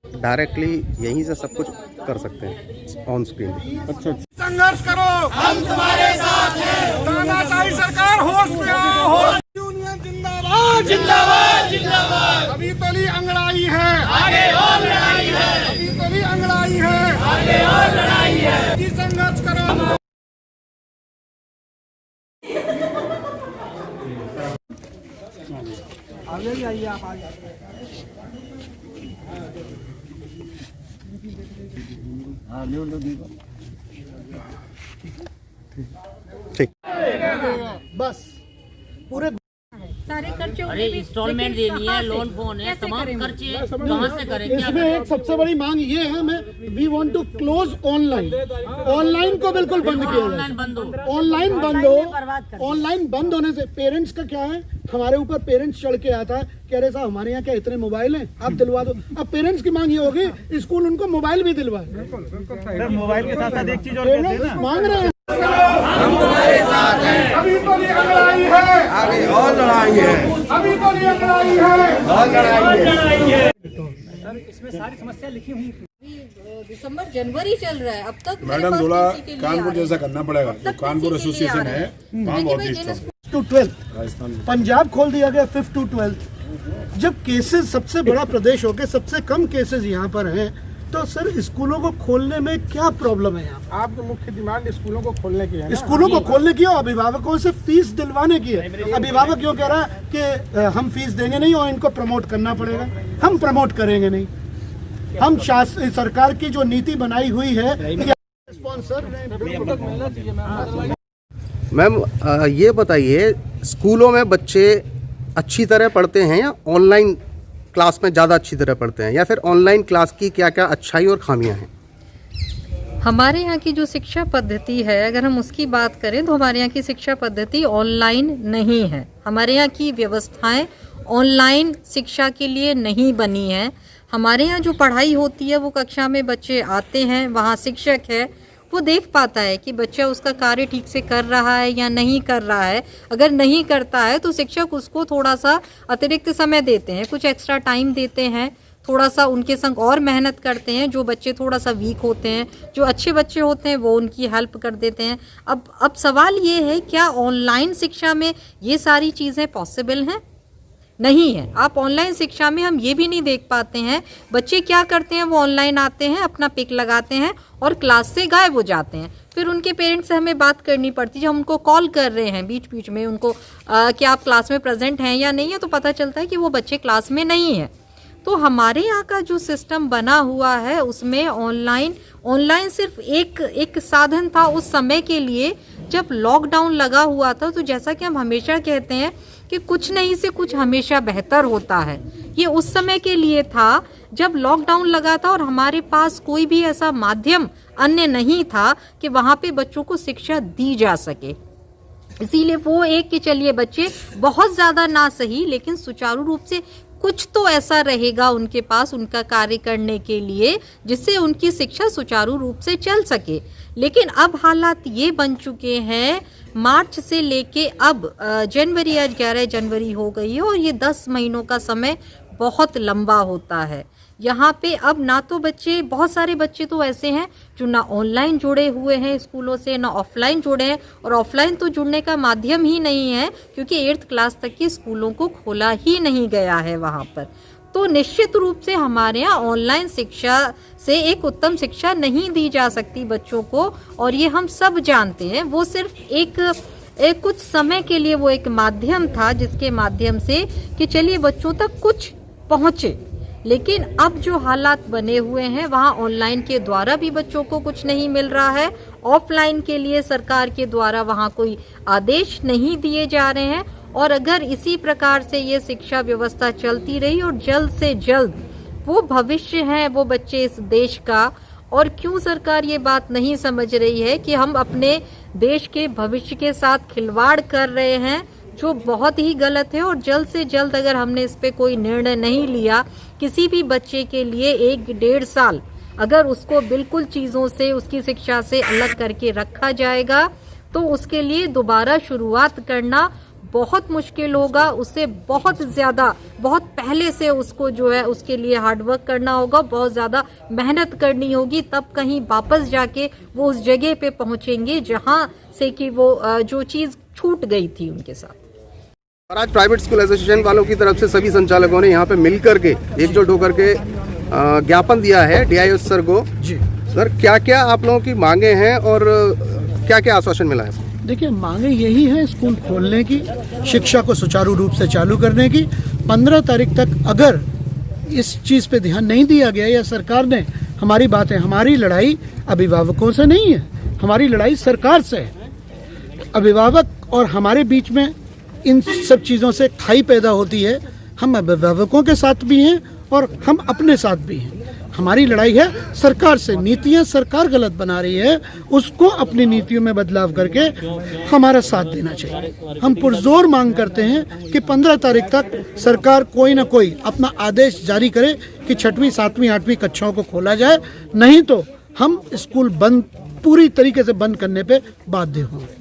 Directly यहीं से सब कुछ कर सकते हैं ऑन स्क्रीन। अच्छा, संघर्ष करो, हम तुम्हारे साथ हैं। तानाशाही सरकार होश में आओ, होश। यूनियन जिंदाबाद, जिंदाबाद, जिंदाबाद। अभी तो ली अंगड़ाई है, आगे और लड़ाई है। अभी तो ली अंगड़ाई है, आगे और लड़ाई है। जी संघर्ष करो। आगे ही आइए आप, आगे। ठीक। बस पूरे सारे खर्चे। अरे इंस्टॉलमेंट देनी है, लोन फोन है, तमाम खर्चे कहाँ से करें? क्या इसमें एक सबसे बड़ी मांग ये है, हमें we want to close online. Online को बिल्कुल बंद किया जाए। ऑनलाइन बंद हो, ऑनलाइन बंद हो। ऑनलाइन बंद होने से पेरेंट्स का क्या है, हमारे ऊपर पेरेंट्स चढ़ के आता है, कह रहे साहब हमारे यहाँ क्या इतने मोबाइल हैं, आप दिलवा दो। अब पेरेंट्स की मांग ये होगी स्कूल उनको मोबाइल भी दिलवाए। मोबाइल के साथ साथ एक चीज और पेरेंट्स मांग रहे हैं, हम तुम्हारे साथ हैं। अभी तो ये लड़ाई है, आगे और लड़ाई है। अभी तो ये लड़ाई है, और लड़ाई है। इसमें सारी समस्या लिखी हुई। दिसंबर जनवरी चल रहा है, अब तक मैडम थोड़ा कानपुर जैसा करना पड़ेगा। जो कानपुर एसोसिएशन है वहाँ बहुत ही strong. 5th to 12th Rajasthan में पंजाब खोल दिया गया 5th to 12th। जब केसेस सबसे बड़ा प्रदेश हो के सबसे कम केसेस यहाँ पर हैं, तो सर स्कूलों को खोलने में क्या प्रॉब्लम है यहाँ? आपकी मुख्य डिमांड स्कूलों को खोलने की है ना? स्कूलों को खोलने की और अभिभावकों से फीस दिलवाने की है। अभिभावक क्यों कह रहा है कि हम फीस देंगे नहीं और इनको प्रमोट करना पड़ेगा। हम प्रमोट करेंगे नहीं। हम सरकार की जो नीति बनाई हुई है कि स्पॉन्सर मैम ये बताइए, स्कूलों में बच्चे अच्छी तरह पढ़ते हैं या ऑनलाइन क्लास में ज़्यादा अच्छी तरह पढ़ते हैं, या फिर ऑनलाइन क्लास की क्या क्या अच्छाई और खामियां हैं? हमारे यहाँ की जो शिक्षा पद्धति है, अगर हम उसकी बात करें तो हमारे यहाँ की शिक्षा पद्धति ऑनलाइन नहीं है। हमारे यहाँ की व्यवस्थाएं ऑनलाइन शिक्षा के लिए नहीं बनी है। हमारे यहाँ जो पढ़ाई होती है वो कक्षा में बच्चे आते हैं, वहाँ शिक्षक है, वो देख पाता है कि बच्चा उसका कार्य ठीक से कर रहा है या नहीं कर रहा है। अगर नहीं करता है तो शिक्षक उसको थोड़ा सा अतिरिक्त समय देते हैं, कुछ एक्स्ट्रा टाइम देते हैं, थोड़ा सा उनके संग और मेहनत करते हैं। जो बच्चे थोड़ा सा वीक होते हैं, जो अच्छे बच्चे होते हैं, वो उनकी हेल्प कर देते हैं। अब सवाल ये है, क्या ऑनलाइन शिक्षा में ये सारी चीज़ें पॉसिबल हैं? नहीं है। आप ऑनलाइन शिक्षा में हम ये भी नहीं देख पाते हैं बच्चे क्या करते हैं। वो ऑनलाइन आते हैं, अपना पिक लगाते हैं और क्लास से गायब हो जाते हैं। फिर उनके पेरेंट्स से हमें बात करनी पड़ती है। जब उनको कॉल कर रहे हैं बीच बीच में उनको कि आप क्लास में प्रेजेंट हैं या नहीं है, तो पता चलता है कि वो बच्चे क्लास में नहीं है। तो हमारे यहाँ का जो सिस्टम बना हुआ है उसमें ऑनलाइन सिर्फ एक साधन था उस समय के लिए जब लॉकडाउन लगा हुआ था। तो जैसा कि हम हमेशा कहते हैं कि कुछ नहीं से कुछ हमेशा बेहतर होता है। ये उस समय के लिए था जब लॉकडाउन लगा था और हमारे पास कोई भी ऐसा माध्यम अन्य नहीं था कि वहाँ पे बच्चों को शिक्षा दी जा सके। इसीलिए वो एक कि चलिए बच्चे बहुत ज़्यादा ना सही लेकिन सुचारू रूप से कुछ तो ऐसा रहेगा उनके पास उनका कार्य करने के लिए जिससे उनकी शिक्षा सुचारू रूप से चल सके। लेकिन अब हालात ये बन चुके हैं, मार्च से लेके अब जनवरी, आज 11 जनवरी हो गई है और ये 10 महीनों का समय बहुत लंबा होता है। यहाँ पे अब ना तो बच्चे, बहुत सारे बच्चे तो ऐसे हैं जो ना ऑनलाइन जुड़े हुए हैं स्कूलों से, ना ऑफलाइन जुड़े हैं, और ऑफलाइन तो जुड़ने का माध्यम ही नहीं है क्योंकि 8th क्लास तक के स्कूलों को खोला ही नहीं गया है वहाँ पर। तो निश्चित रूप से हमारे यहाँ ऑनलाइन शिक्षा से एक उत्तम शिक्षा नहीं दी जा सकती बच्चों को, और ये हम सब जानते हैं। वो सिर्फ एक कुछ समय के लिए वो एक माध्यम था जिसके माध्यम से कि चलिए बच्चों तक कुछ पहुँचे। लेकिन अब जो हालात बने हुए हैं वहाँ ऑनलाइन के द्वारा भी बच्चों को कुछ नहीं मिल रहा है, ऑफलाइन के लिए सरकार के द्वारा वहाँ कोई आदेश नहीं दिए जा रहे हैं। और अगर इसी प्रकार से ये शिक्षा व्यवस्था चलती रही और जल्द से जल्द वो भविष्य है वो बच्चे इस देश का, और क्यों सरकार ये बात नहीं समझ रही है कि हम अपने देश के भविष्य के साथ खिलवाड़ कर रहे हैं, जो बहुत ही गलत है। और जल्द से जल्द अगर हमने इस पे कोई निर्णय नहीं लिया, किसी भी बच्चे के लिए 1-1.5 साल अगर उसको बिल्कुल चीज़ों से, उसकी शिक्षा से अलग करके रखा जाएगा, तो उसके लिए दोबारा शुरुआत करना बहुत मुश्किल होगा, उससे बहुत ज़्यादा, बहुत पहले से उसको जो है उसके लिए हार्डवर्क करना होगा, बहुत ज़्यादा मेहनत करनी होगी, तब कहीं वापस जाके वो उस जगह पे पहुंचेंगे जहां से कि वो जो चीज़ छूट गई थी उनके साथ। और आज प्राइवेट स्कूल एसोसिएशन वालों की तरफ से सभी संचालकों ने यहाँ पे मिल करके एकजुट होकर के ज्ञापन दिया है DIO सर को। जी सर, क्या क्या आप लोगों की मांगे हैं और क्या क्या आश्वासन मिला है? देखिए, मांगे यही है स्कूल खोलने की, शिक्षा को सुचारू रूप से चालू करने की। 15 तारीख तक अगर इस चीज़ पे ध्यान नहीं दिया गया या सरकार ने, हमारी बात है, हमारी लड़ाई अभिभावकों से नहीं है, हमारी लड़ाई सरकार से है। अभिभावक और हमारे बीच में इन सब चीज़ों से खाई पैदा होती है। हम अभिभावकों के साथ भी हैं और हम अपने साथ भी हैं। हमारी लड़ाई है सरकार से। नीतियां सरकार गलत बना रही है, उसको अपनी नीतियों में बदलाव करके हमारा साथ देना चाहिए। हम पुरजोर मांग करते हैं कि 15 तारीख तक सरकार कोई ना कोई अपना आदेश जारी करे कि 6वीं 7वीं 8वीं कक्षाओं को खोला जाए, नहीं तो हम स्कूल बंद, पूरी तरीके से बंद करने पे बाध्य होंगे।